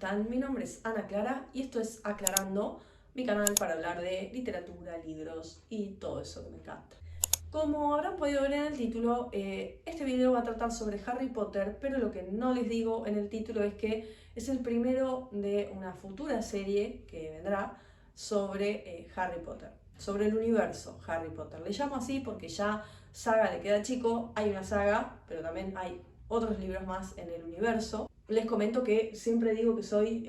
están? Mi nombre es Ana Clara y esto es Aclarando, mi canal para hablar de literatura, libros y todo eso que me encanta. Como habrán podido ver en el título, este video va a tratar sobre Harry Potter, pero lo que no les digo en el título es que es el primero de una futura serie que vendrá sobre Harry Potter, sobre el universo Harry Potter. Le llamo así porque ya saga le queda chico, hay una saga, pero también hay otros libros más en el universo. Les comento que siempre digo que soy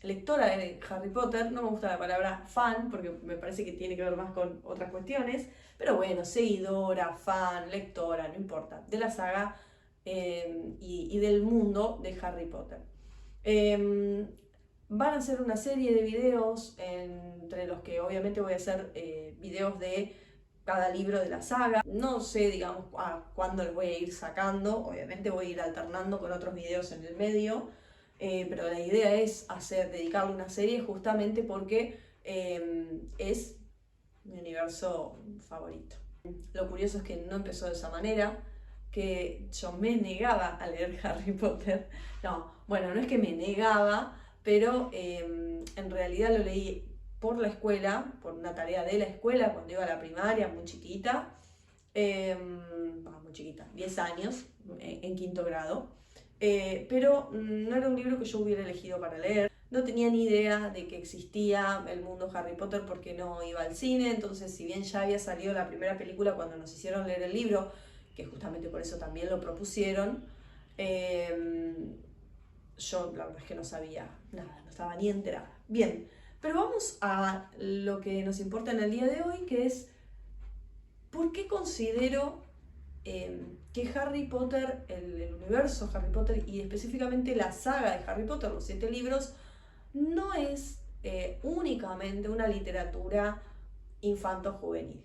lectora de Harry Potter, no me gusta la palabra fan porque me parece que tiene que ver más con otras cuestiones, pero bueno, seguidora, fan, lectora, no importa, de la saga y del mundo de Harry Potter. Van a hacer una serie de videos entre los que obviamente voy a hacer videos de cada libro de la saga. No sé, digamos, cuándo les voy a ir sacando. Obviamente voy a ir alternando con otros videos en el medio. Pero la idea es dedicarle una serie justamente porque es mi universo favorito. Lo curioso es que no empezó de esa manera, que yo me negaba a leer Harry Potter. No, bueno, no es que me negaba, pero en realidad lo leí por la escuela, por una tarea de la escuela, cuando iba a la primaria, muy chiquita, muy chiquita, 10 años, en quinto grado, pero no era un libro que yo hubiera elegido para leer. No tenía ni idea de que existía el mundo Harry Potter porque no iba al cine, entonces si bien ya había salido la primera película cuando nos hicieron leer el libro, que justamente por eso también lo propusieron, yo la verdad es que no sabía nada, no estaba ni enterada. Bien, pero vamos a lo que nos importa en el día de hoy, que es ¿por qué considero que Harry Potter, el universo Harry Potter y específicamente la saga de Harry Potter, los 7 libros, no es únicamente una literatura infanto-juvenil?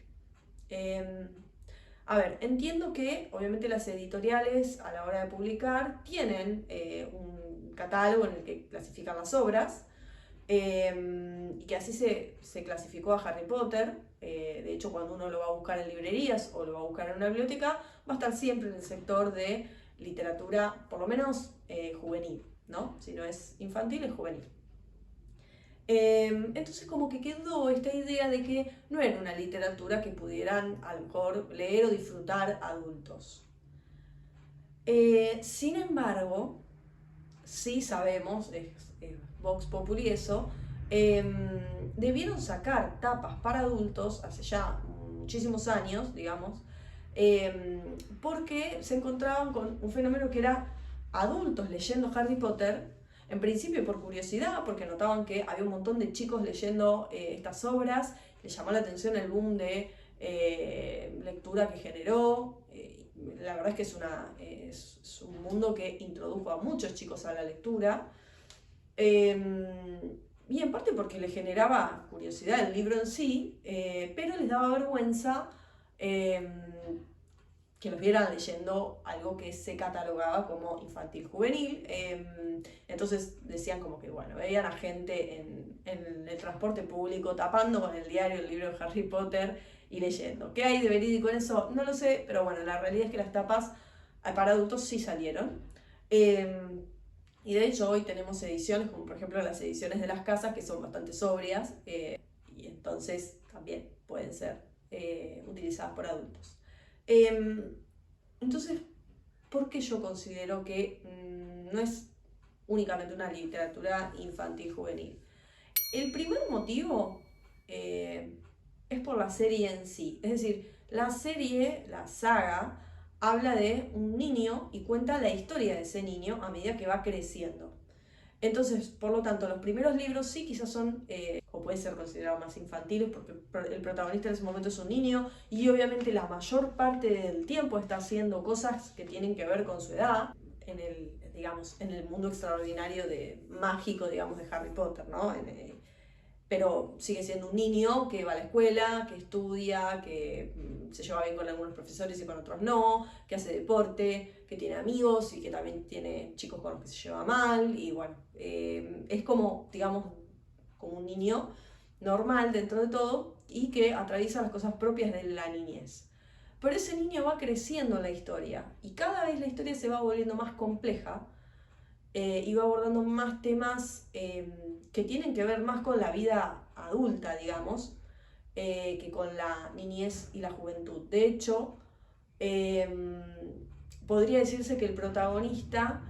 A ver, entiendo que obviamente las editoriales a la hora de publicar tienen un catálogo en el que clasifican las obras, y que así se clasificó a Harry Potter. De hecho, cuando uno lo va a buscar en librerías o lo va a buscar en una biblioteca, va a estar siempre en el sector de literatura, por lo menos juvenil, ¿no? Si no es infantil, es juvenil. Entonces como que quedó esta idea de que no era una literatura que pudieran a lo mejor leer o disfrutar adultos. Sin embargo, sí sabemos, es Vox Populi eso, debieron sacar tapas para adultos hace ya muchísimos años, digamos, porque se encontraban con un fenómeno que era adultos leyendo Harry Potter, en principio por curiosidad, porque notaban que había un montón de chicos leyendo estas obras, les llamó la atención el boom de lectura que generó. La verdad es que es un mundo que introdujo a muchos chicos a la lectura, y en parte porque les generaba curiosidad el libro en sí, pero les daba vergüenza que los vieran leyendo algo que se catalogaba como infantil juvenil. Entonces decían como que, bueno, veían a gente en el transporte público tapando con el diario el libro de Harry Potter y leyendo. ¿Qué hay de verídico en eso? No lo sé, pero bueno, la realidad es que las tapas para adultos sí salieron. Y de hecho hoy tenemos ediciones, como por ejemplo las ediciones de las casas, que son bastante sobrias, y entonces también pueden ser utilizadas por adultos. Entonces, ¿por qué yo considero que no es únicamente una literatura infantil juvenil? El primer motivo es por la serie en sí. Es decir, la serie, la saga, habla de un niño y cuenta la historia de ese niño a medida que va creciendo. Entonces, por lo tanto, los primeros libros sí quizás son, o pueden ser considerados más infantiles, porque el protagonista en ese momento es un niño y obviamente la mayor parte del tiempo está haciendo cosas que tienen que ver con su edad, digamos, en el mundo extraordinario mágico, digamos, de Harry Potter, ¿no? Pero sigue siendo un niño que va a la escuela, que estudia, que se lleva bien con algunos profesores y con otros no, que hace deporte, que tiene amigos y que también tiene chicos con los que se lleva mal. Y bueno, es como, digamos, como un niño normal dentro de todo y que atraviesa las cosas propias de la niñez. Pero ese niño va creciendo en la historia y cada vez la historia se va volviendo más compleja y va abordando más temas que tienen que ver más con la vida adulta, digamos, que con la niñez y la juventud. De hecho, podría decirse que el protagonista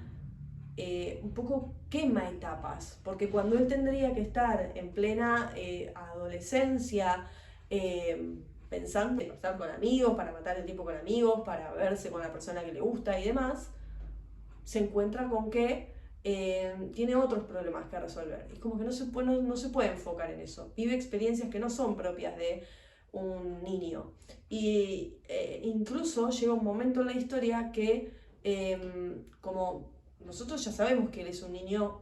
un poco quema etapas, porque cuando él tendría que estar en plena adolescencia, pensando en estar con amigos, para matar el tiempo con amigos, para verse con la persona que le gusta y demás, se encuentra con que tiene otros problemas que resolver. Es como que no se puede enfocar en eso. Vive experiencias que no son propias de un niño. Y incluso llega un momento en la historia que, como nosotros ya sabemos que él es un niño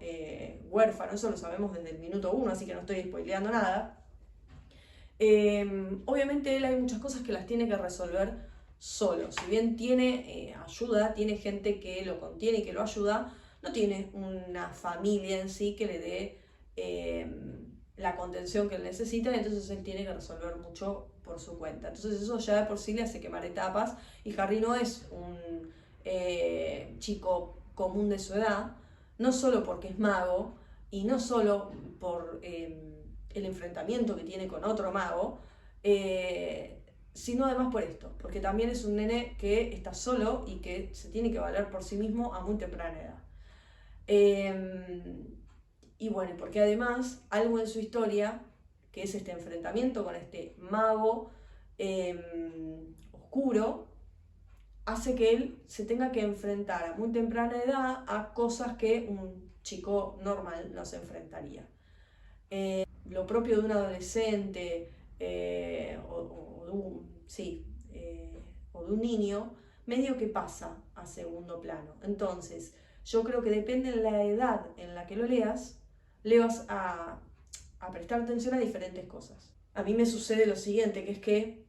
huérfano, eso lo sabemos desde el minuto 1, así que no estoy spoileando nada. Obviamente él hay muchas cosas que las tiene que resolver solo. Si bien tiene ayuda, tiene gente que lo contiene y que lo ayuda, no tiene una familia en sí que le dé la contención que él necesita, entonces él tiene que resolver mucho por su cuenta. Entonces eso ya de por sí le hace quemar etapas, y Harry no es un chico común de su edad, no solo porque es mago y no solo por el enfrentamiento que tiene con otro mago, sino además por esto, porque también es un nene que está solo y que se tiene que valer por sí mismo a muy temprana edad. Y bueno, porque además algo en su historia, que es este enfrentamiento con este mago oscuro, hace que él se tenga que enfrentar a muy temprana edad a cosas que un chico normal no se enfrentaría. Lo propio de un adolescente o de o de un niño, medio que pasa a segundo plano. Entonces, yo creo que depende de la edad en la que lo leas, le vas a prestar atención a diferentes cosas. A mí me sucede lo siguiente, que es que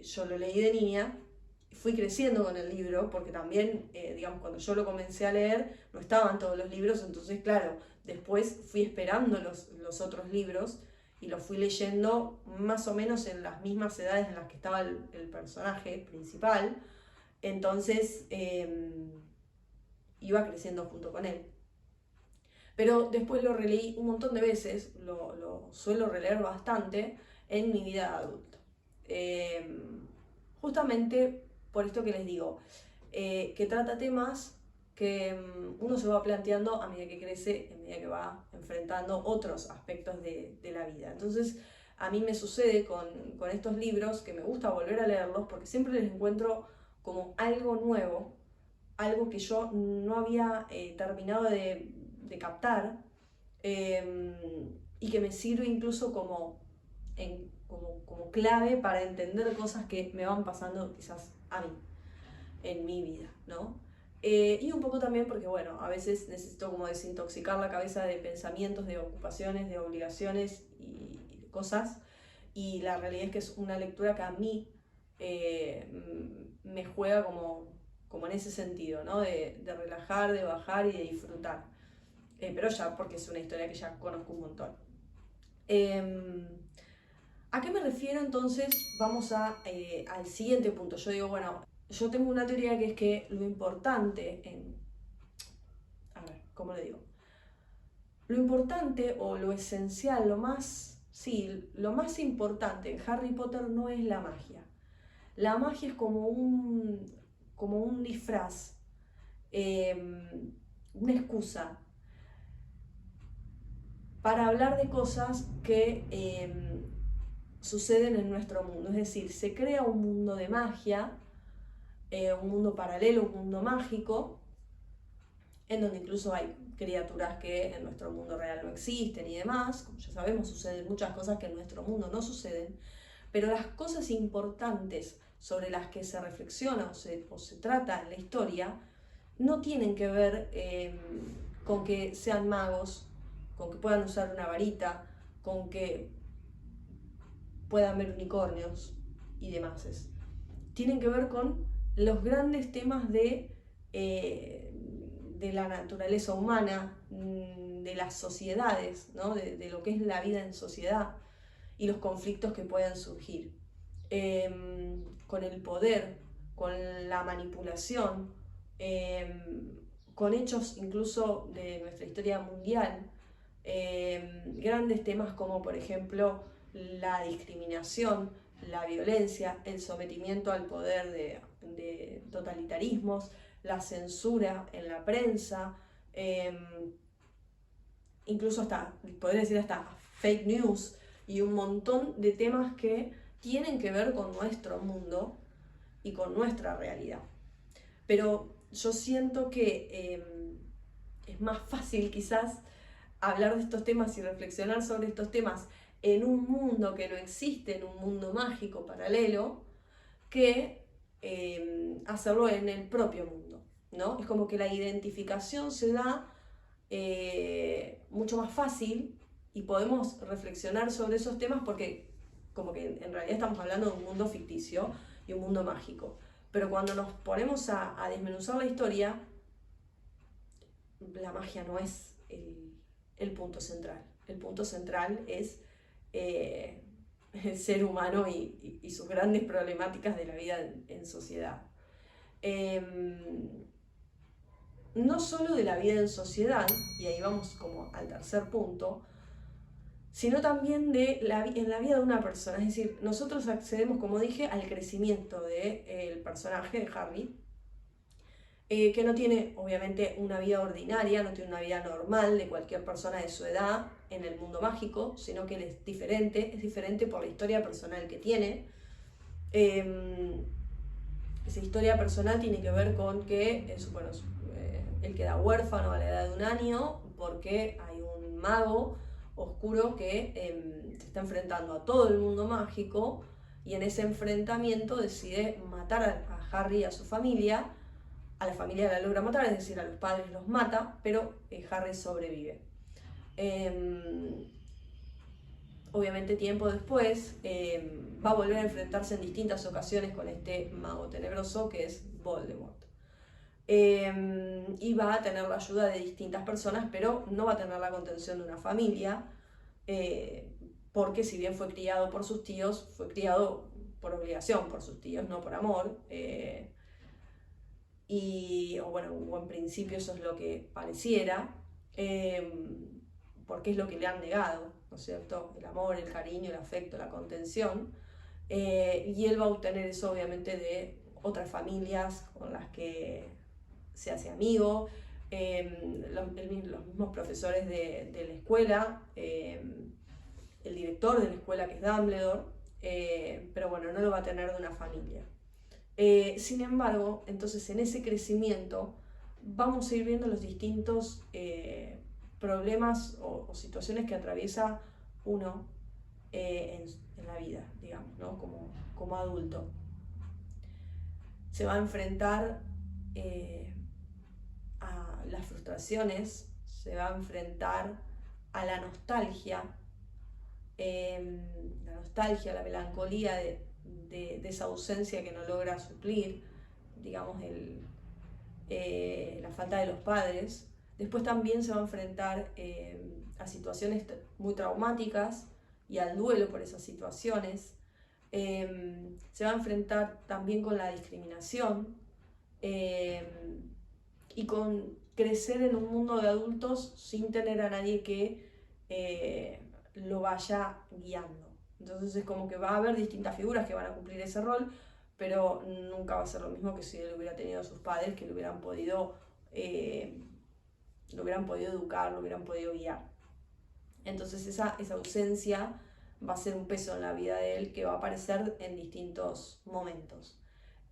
yo lo leí de niña, fui creciendo con el libro, porque también, digamos, cuando yo lo comencé a leer, no estaban todos los libros, entonces, claro, después fui esperando los otros libros y los fui leyendo más o menos en las mismas edades en las que estaba el personaje principal, entonces iba creciendo junto con él. Pero después lo releí un montón de veces, lo suelo releer bastante en mi vida adulta. Justamente por esto que les digo, que trata temas que uno se va planteando a medida que crece, a medida que va enfrentando otros aspectos de la vida. Entonces, a mí me sucede con estos libros que me gusta volver a leerlos porque siempre les encuentro como algo nuevo, algo que yo no había terminado de captar, y que me sirve incluso como clave para entender cosas que me van pasando quizás a mí, en mi vida, ¿no? Y un poco también porque, bueno, a veces necesito como desintoxicar la cabeza de pensamientos, de ocupaciones, de obligaciones y cosas, y la realidad es que es una lectura que a mí me juega como en ese sentido, ¿no? De relajar, de bajar y de disfrutar. Pero ya porque es una historia que ya conozco un montón. ¿A qué me refiero entonces? Vamos al siguiente punto. Yo digo, bueno, yo tengo una teoría que es que lo importante a ver, ¿cómo le digo? Lo importante o lo esencial, lo más importante en Harry Potter no es la magia. La magia es como un disfraz, una excusa para hablar de cosas que suceden en nuestro mundo. Es decir, se crea un mundo de magia, un mundo paralelo, un mundo mágico, en donde incluso hay criaturas que en nuestro mundo real no existen y demás. Como ya sabemos, suceden muchas cosas que en nuestro mundo no suceden, pero las cosas importantes sobre las que se reflexiona o se trata en la historia no tienen que ver con que sean magos, con que puedan usar una varita, con que puedan ver unicornios y demás. Tienen que ver con los grandes temas de la naturaleza humana, de las sociedades, ¿no? De lo que es la vida en sociedad y los conflictos que puedan surgir. Con el poder, con la manipulación, con hechos incluso de nuestra historia mundial, grandes temas como por ejemplo la discriminación, la violencia, el sometimiento al poder de totalitarismos, la censura en la prensa, incluso hasta, podría decir hasta fake news y un montón de temas que tienen que ver con nuestro mundo y con nuestra realidad. Pero yo siento que es más fácil quizás hablar de estos temas y reflexionar sobre estos temas en un mundo que no existe, en un mundo mágico paralelo, que hacerlo en el propio mundo, ¿no? Es como que la identificación se da mucho más fácil y podemos reflexionar sobre esos temas porque como que en realidad estamos hablando de un mundo ficticio y un mundo mágico. Pero cuando nos ponemos a desmenuzar la historia, la magia no es el punto central. El punto central es el ser humano y sus grandes problemáticas de la vida en sociedad. No solo de la vida en sociedad, y ahí vamos como al tercer punto, sino también en la vida de una persona. Es decir, nosotros accedemos, como dije, al crecimiento del personaje de Harry, que no tiene obviamente una vida ordinaria, no tiene una vida normal de cualquier persona de su edad en el mundo mágico, sino que él es diferente por la historia personal que tiene. Esa historia personal tiene que ver con que él queda huérfano a la edad de 1 año porque hay un mago oscuro que se está enfrentando a todo el mundo mágico, y en ese enfrentamiento decide matar a Harry y a su familia. A la familia la logra matar, es decir, a los padres los mata, pero Harry sobrevive. Obviamente tiempo después va a volver a enfrentarse en distintas ocasiones con este mago tenebroso que es Voldemort. Y va a tener la ayuda de distintas personas, pero no va a tener la contención de una familia, porque si bien fue criado por sus tíos, fue criado por obligación por sus tíos, no por amor. O en principio eso es lo que pareciera, porque es lo que le han negado, ¿no es cierto? El amor, el cariño, el afecto, la contención. Y él va a obtener eso obviamente de otras familias con las que se hace amigo, los mismos profesores de la escuela, el director de la escuela que es Dumbledore, pero bueno, no lo va a tener de una familia. Sin embargo, entonces en ese crecimiento vamos a ir viendo los distintos problemas o situaciones que atraviesa uno en la vida, digamos, ¿no? Como adulto. Se va a enfrentar a las frustraciones, se va a enfrentar a la nostalgia, la melancolía de esa ausencia que no logra suplir, digamos, la falta de los padres. Después también se va a enfrentar a situaciones muy traumáticas y al duelo por esas situaciones. Se va a enfrentar también con la discriminación y con crecer en un mundo de adultos sin tener a nadie que lo vaya guiando. Entonces es como que va a haber distintas figuras que van a cumplir ese rol, pero nunca va a ser lo mismo que si él hubiera tenido a sus padres que lo hubieran podido educar, lo hubieran podido guiar. Entonces esa ausencia va a ser un peso en la vida de él que va a aparecer en distintos momentos.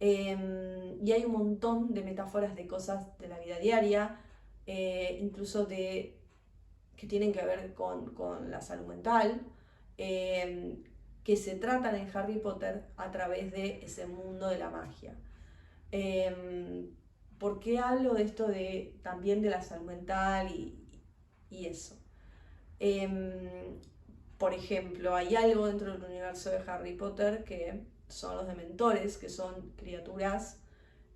Y hay un montón de metáforas de cosas de la vida diaria, incluso que tienen que ver con la salud mental, que se tratan en Harry Potter a través de ese mundo de la magia. ¿Por qué hablo de esto también de la salud mental y eso? Por ejemplo, hay algo dentro del universo de Harry Potter que son los dementores, que son criaturas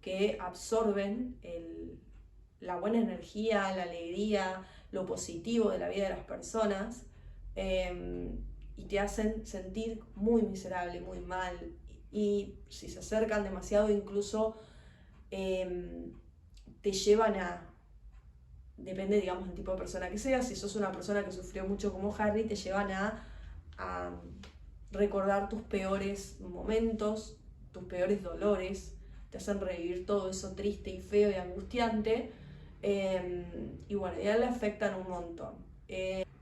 que absorben la buena energía, la alegría, lo positivo de la vida de las personas, y te hacen sentir muy miserable, muy mal, y si se acercan demasiado incluso te llevan depende, digamos, del tipo de persona que seas. Si sos una persona que sufrió mucho como Harry, te llevan a recordar tus peores momentos, tus peores dolores, te hacen revivir todo eso triste y feo y angustiante, y bueno, ya le afectan un montón.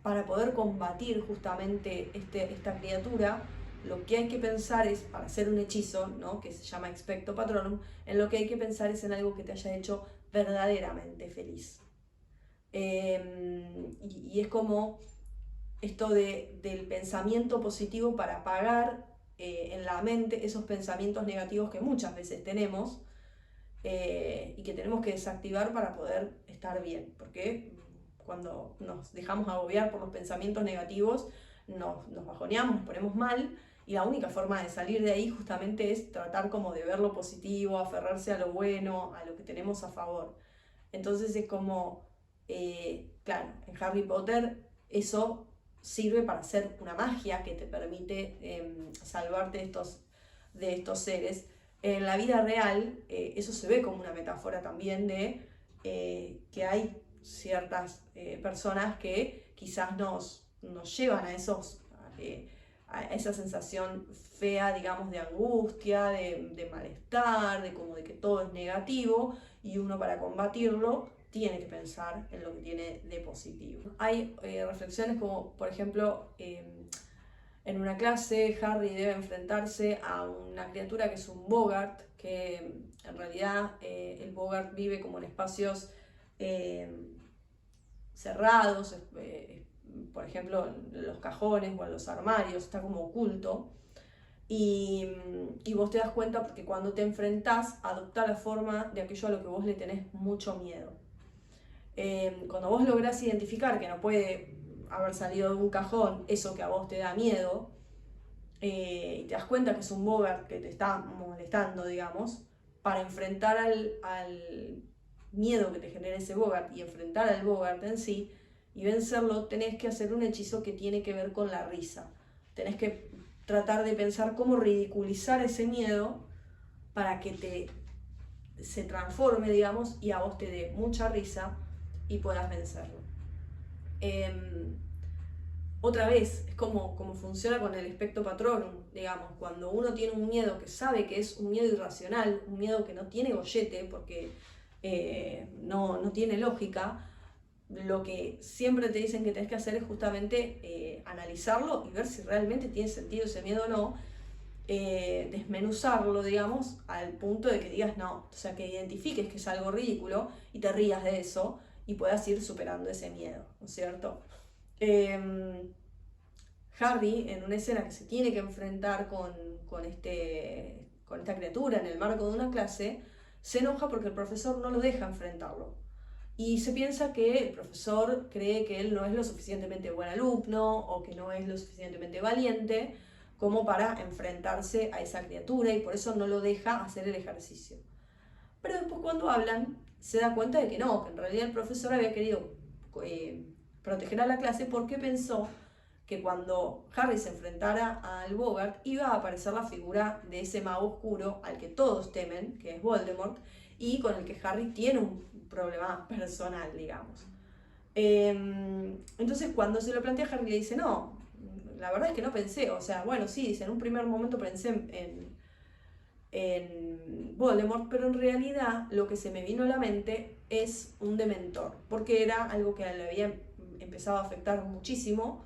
Para poder combatir justamente esta criatura, lo que hay que pensar es, para hacer un hechizo, ¿no?, que se llama Expecto Patronum, en lo que hay que pensar es en algo que te haya hecho verdaderamente feliz. Y es como esto del pensamiento positivo para apagar en la mente esos pensamientos negativos que muchas veces tenemos, y que tenemos que desactivar para poder estar bien, porque cuando nos dejamos agobiar por los pensamientos negativos nos bajoneamos, nos ponemos mal, y la única forma de salir de ahí justamente es tratar como de ver lo positivo, aferrarse a lo bueno, a lo que tenemos a favor. Entonces es como, claro, en Harry Potter eso sirve para hacer una magia que te permite salvarte de estos seres. En la vida real, eso se ve como una metáfora también de que hay ciertas personas que quizás nos llevan a a esa sensación fea, digamos, de angustia, de malestar, de que todo es negativo, y uno, para combatirlo, tiene que pensar en lo que tiene de positivo. Hay reflexiones como, por ejemplo, en una clase Harry debe enfrentarse a una criatura que es un Boggart, que en realidad el Boggart vive como en espacios cerrados, por ejemplo en los cajones o en los armarios, está como oculto. Y vos te das cuenta porque cuando te enfrentás adopta la forma de aquello a lo que vos le tenés mucho miedo. Cuando vos lográs identificar que no puede haber salido de un cajón eso que a vos te da miedo, y te das cuenta que es un Boggart que te está molestando, digamos, para enfrentar al miedo que te genera ese Boggart y enfrentar al Boggart en sí y vencerlo, tenés que hacer un hechizo que tiene que ver con la risa. Tenés que tratar de pensar cómo ridiculizar ese miedo para que se transforme, digamos, y a vos te dé mucha risa y puedas vencerlo. Otra vez, es como funciona con el Expecto Patronum, digamos, cuando uno tiene un miedo que sabe que es un miedo irracional, un miedo que no tiene gollete, porque no tiene lógica, lo que siempre te dicen que tenés que hacer es justamente analizarlo y ver si realmente tiene sentido ese miedo o no, desmenuzarlo, digamos, al punto de que digas no, o sea, que identifiques que es algo ridículo y te rías de eso y puedas ir superando ese miedo, ¿no es cierto? Harry, en una escena que se tiene que enfrentar con esta criatura en el marco de una clase, se enoja porque el profesor no lo deja enfrentarlo. Y se piensa que el profesor cree que él no es lo suficientemente buen alumno o que no es lo suficientemente valiente como para enfrentarse a esa criatura, y por eso no lo deja hacer el ejercicio. Pero después, cuando hablan, se da cuenta de que no, que en realidad el profesor había querido proteger a la clase porque pensó que cuando Harry se enfrentara al Boggart iba a aparecer la figura de ese mago oscuro al que todos temen, que es Voldemort, y con el que Harry tiene un problema personal, digamos. Entonces, cuando se lo plantea, Harry le dice, no, la verdad es que no pensé, o sea, bueno, sí, dice, en un primer momento pensé en Voldemort, pero en realidad lo que se me vino a la mente es un dementor, porque era algo que le había empezado a afectar muchísimo.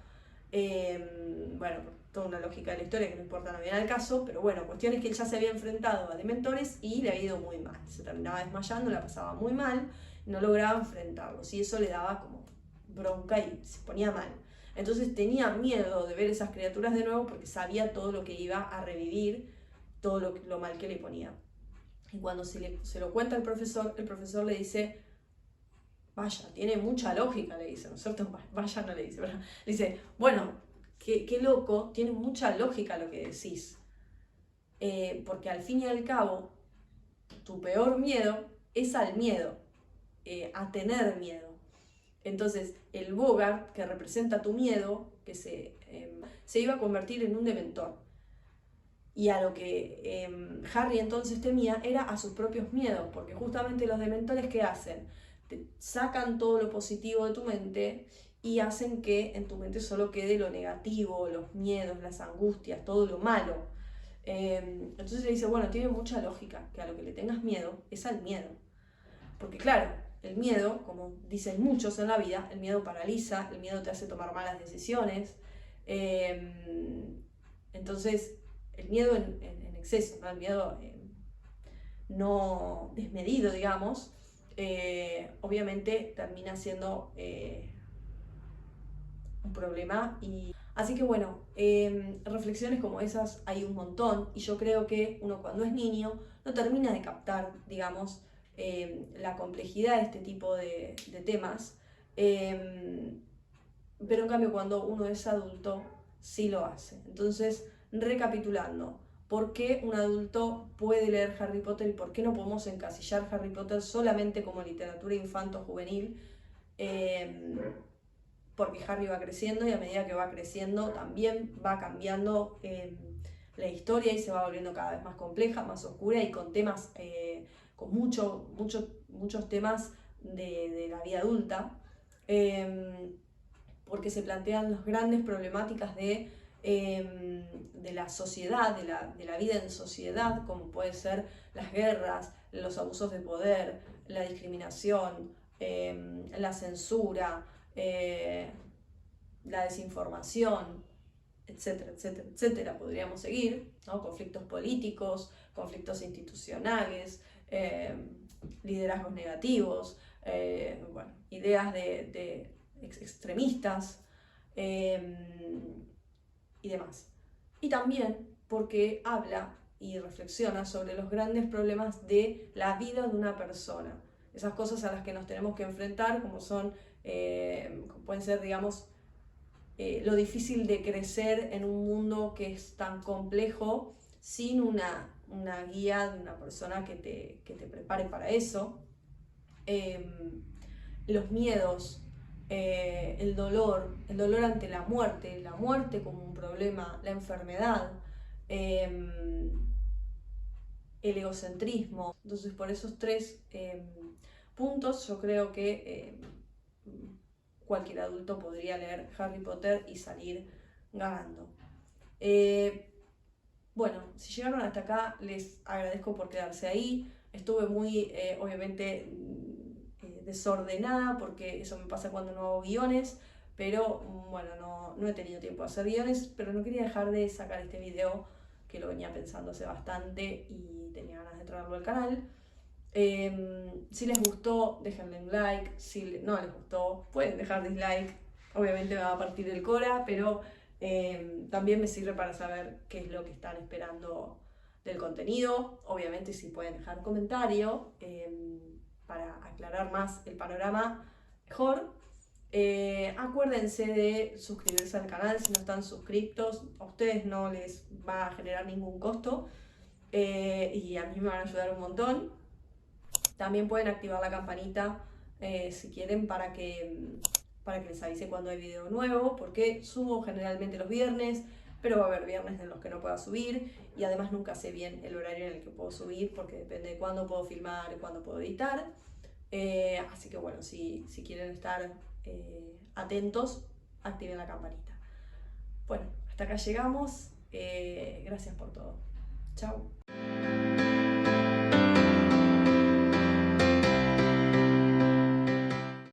Bueno, toda una lógica de la historia que no importa, no viene al caso, pero bueno, cuestión es que él ya se había enfrentado a dementores y le había ido muy mal, se terminaba desmayando, la pasaba muy mal, no lograba enfrentarlos y eso le daba como bronca y se ponía mal. Entonces tenía miedo de ver esas criaturas de nuevo porque sabía todo lo que iba a revivir, todo lo mal que le ponía. Y cuando se lo cuenta el profesor le dice, vaya, tiene mucha lógica, le dice, ¿no es cierto? Vaya no le dice, pero le dice, bueno, qué loco, tiene mucha lógica lo que decís. Porque al fin y al cabo, tu peor miedo es al miedo, a tener miedo. Entonces, el Boggart, que representa tu miedo, que se iba a convertir en un dementor. Y a lo que Harry entonces temía era a sus propios miedos, porque justamente los dementores, ¿qué hacen? te sacan todo lo positivo de tu mente y hacen que en tu mente solo quede lo negativo, los miedos, las angustias, todo lo malo. Entonces le dice, bueno, tiene mucha lógica que a lo que le tengas miedo es al miedo. Porque claro, el miedo, como dicen muchos en la vida, el miedo paraliza, el miedo te hace tomar malas decisiones. Entonces, el miedo en exceso, ¿no? El miedo no desmedido, digamos, obviamente termina siendo un problema. Así que bueno, reflexiones como esas hay un montón y yo creo que uno cuando es niño no termina de captar, digamos, la complejidad de este tipo de temas, pero en cambio cuando uno es adulto sí lo hace. Entonces, recapitulando, ¿por qué un adulto puede leer Harry Potter y por qué no podemos encasillar Harry Potter solamente como literatura infanto-juvenil? Porque Harry va creciendo y a medida que va creciendo también va cambiando la historia y se va volviendo cada vez más compleja, más oscura y con temas, con muchos temas de la vida adulta, porque se plantean las grandes problemáticas de la sociedad, de la vida en sociedad, como puede ser las guerras, los abusos de poder, la discriminación, la censura, la desinformación, etcétera, etcétera, etcétera. Podríamos seguir, ¿no? Conflictos políticos, conflictos institucionales, liderazgos negativos, bueno, ideas de extremistas y demás. Y también porque habla y reflexiona sobre los grandes problemas de la vida de una persona. Esas cosas a las que nos tenemos que enfrentar, como son, pueden ser, digamos, lo difícil de crecer en un mundo que es tan complejo sin una guía de una persona que te prepare para eso. Los miedos, el dolor ante la muerte como un problema, la enfermedad, el egocentrismo. Entonces, por esos tres puntos yo creo que cualquier adulto podría leer Harry Potter y salir ganando. Bueno, si llegaron hasta acá, les agradezco por quedarse ahí. Estuve muy, obviamente, desordenada, porque eso me pasa cuando no hago guiones, pero bueno, no he tenido tiempo de hacer guiones, pero no quería dejar de sacar este video, que lo venía pensando hace bastante y tenía ganas de traerlo al canal. Si les gustó, déjenle un like. Si no les gustó, pueden dejar dislike. Obviamente me va a partir el cora, pero también me sirve para saber qué es lo que están esperando del contenido. Obviamente si pueden dejar un comentario para aclarar más el panorama mejor. Acuérdense de suscribirse al canal si no están suscriptos. A ustedes no les va a generar ningún costo y a mí me van a ayudar un montón. También pueden activar la campanita si quieren para que les avise cuando hay video nuevo, porque subo generalmente los viernes, pero va a haber viernes en los que no pueda subir y además nunca sé bien el horario en el que puedo subir porque depende de cuándo puedo filmar y cuándo puedo editar. Así que bueno, si quieren estar atentos, activen la campanita. Bueno, hasta acá llegamos. Gracias por todo. Chao.